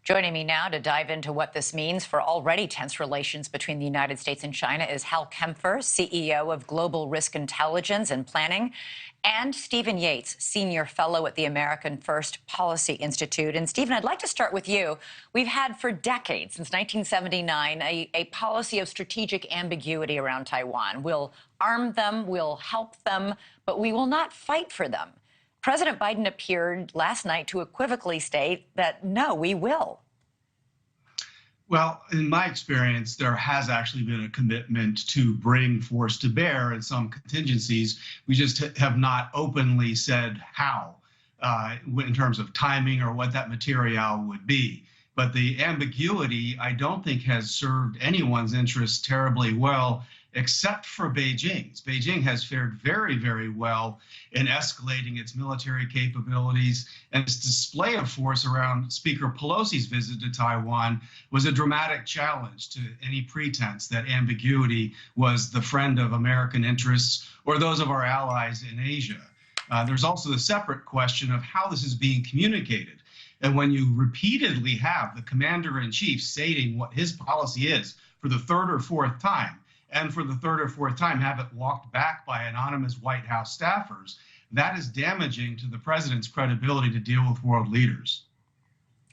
Joining me now to dive into what this means for already tense relations between the United States and China is Hal Kempfer, CEO of Global Risk Intelligence and Planning, and Stephen Yates, Senior Fellow at the American First Policy Institute. And Stephen, I'd like to start with you. We've had for decades, since 1979, a policy of strategic ambiguity around Taiwan. We'll arm them, we'll help them, but we will not fight for them. President Biden appeared last night to equivocally state that, no, we will. Well, in my experience, there has actually been a commitment to bring force to bear in some contingencies. We just have not openly said how, in terms of timing or what that material would be. But the ambiguity, I don't think, has served anyone's interests terribly well, except for Beijing's. Beijing has fared very, very well in escalating its military capabilities, and its display of force around Speaker Pelosi's visit to Taiwan was a dramatic challenge to any pretense that ambiguity was the friend of American interests or those of our allies in Asia. There's also the separate question of how this is being communicated. And when you repeatedly have the commander-in-chief stating what his policy is for the third or fourth time, and for the third or fourth time have it walked back by anonymous White House staffers, that is damaging to the president's credibility to deal with world leaders.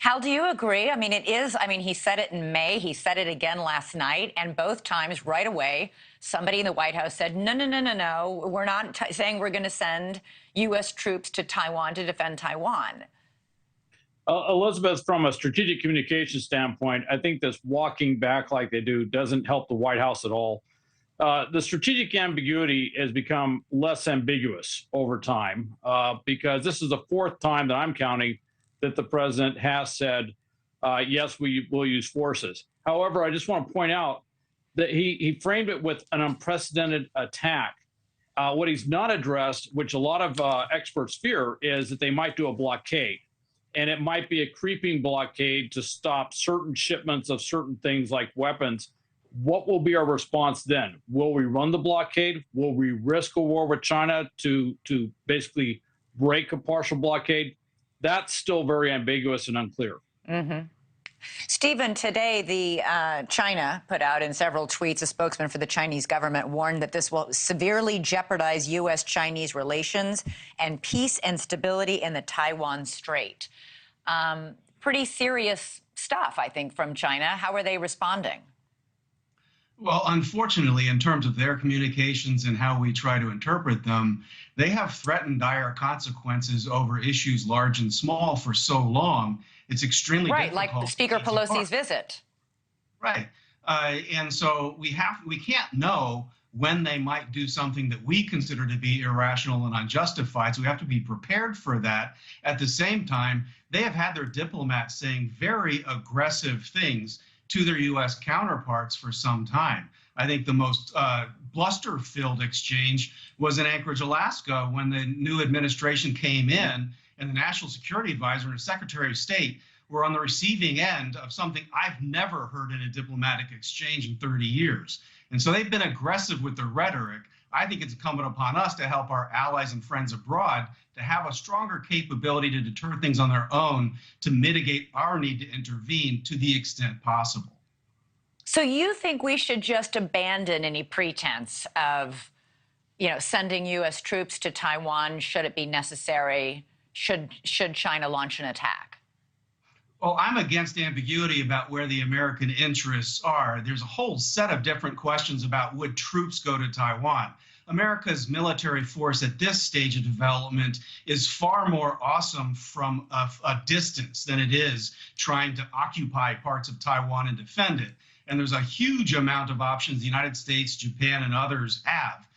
Hal, do you agree? I mean, it is, he said it in May, he said it again last night, and both times right away, somebody in the White House said, no, we're not saying we're going to send U.S. troops to Taiwan to defend Taiwan. Elizabeth, from a strategic communication standpoint, I think this walking back like they do doesn't help the White House at all. The strategic ambiguity has become less ambiguous over time because this is the fourth time that I'm counting that the president has said, yes, we will use forces. However, I just want to point out that he framed it with an unprecedented attack. What he's not addressed, which a lot of experts fear, is that they might do a blockade. And it might be a creeping blockade to stop certain shipments of certain things like weapons. What will be our response then? Will we run the blockade? Will we risk a war with China to basically break a partial blockade? That's still very ambiguous and unclear. Mm-hmm. Stephen, today China put out in several tweets, a spokesman for the Chinese government warned that this will severely jeopardize U.S.-Chinese relations and peace and stability in the Taiwan Strait. Pretty serious stuff, I think, from China. How are they responding? Well, unfortunately, in terms of their communications and how we try to interpret them, they have threatened dire consequences over issues large and small for so long. It's extremely difficult. Right, like Speaker Pelosi's visit. Right. And so we can't know when they might do something that we consider to be irrational and unjustified. So we have to be prepared for that. At the same time, they have had their diplomats saying very aggressive things to their U.S. counterparts for some time. I think the most bluster-filled exchange was in Anchorage, Alaska, when the new administration came in and the National Security Advisor and the Secretary of State were on the receiving end of something I've never heard in a diplomatic exchange in 30 years. And so they've been aggressive with their rhetoric. I think it's incumbent upon us to help our allies and friends abroad to have a stronger capability to deter things on their own, to mitigate our need to intervene to the extent possible. So you think we should just abandon any pretense of, sending U.S. troops to Taiwan should it be necessary, should China launch an attack? Well, I'm against ambiguity about where the American interests are. There's a whole set of different questions about would troops go to Taiwan. America's military force at this stage of development is far more awesome from a distance than it is trying to occupy parts of Taiwan and defend it. And there's a huge amount of options the United States, Japan, and others have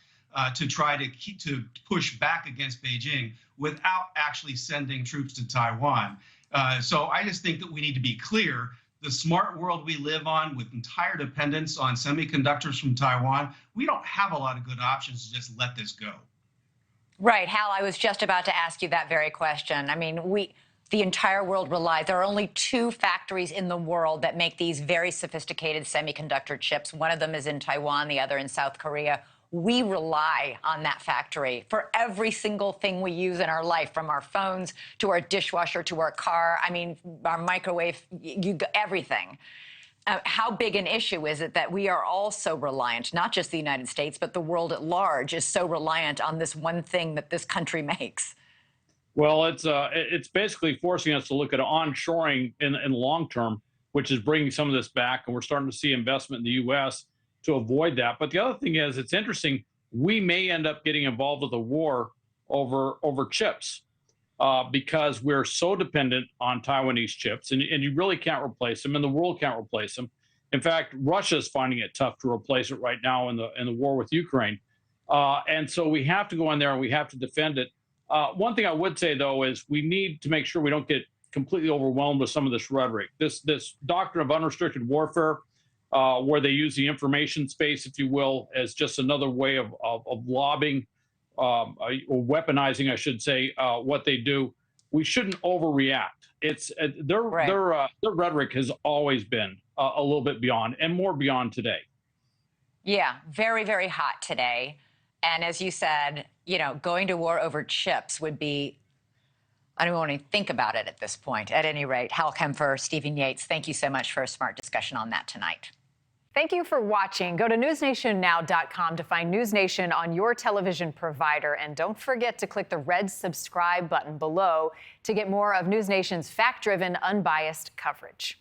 to try to push back against Beijing without actually sending troops to Taiwan. So I just think that we need to be clear. The smart world we live on, with entire dependence on semiconductors from Taiwan, we don't have a lot of good options to just let this go. Right, Hal, I was just about to ask you that very question. I mean, the entire world relies. There are only two factories in the world that make these very sophisticated semiconductor chips. One of them is in Taiwan, the other in South Korea. we rely on that factory for every single thing we use in our life, from our phones to our dishwasher to our car. I mean, our microwave, everything. How big an issue is it that we are all so reliant, not just the United States, but the world at large is so reliant on this one thing that this country makes? Well, it's basically forcing us to look at onshoring in the long term, which is bringing some of this back, and we're starting to see investment in the U.S. to avoid that. But the other thing is, it's interesting. We may end up getting involved with a war over chips because we're so dependent on Taiwanese chips, and you really can't replace them, and the world can't replace them. In fact, Russia's finding it tough to replace it right now in the war with Ukraine, and so we have to go in there and we have to defend it. One thing I would say, though, is we need to make sure we don't get completely overwhelmed with some of this rhetoric. This doctrine of unrestricted warfare, where they use the information space, if you will, as just another way of lobbying or weaponizing, I should say, what they do. We shouldn't overreact. It's their rhetoric has always been a little bit beyond, and more beyond today. Yeah, very, very hot today. And as you said, going to war over chips would be, I don't want to think about it at this point. At any rate, Hal Kempfer, Stephen Yates, thank you so much for a smart discussion on that tonight. Thank you for watching. Go to newsnationnow.com to find News Nation on your television provider. And don't forget to click the red subscribe button below to get more of News Nation's fact-driven, unbiased coverage.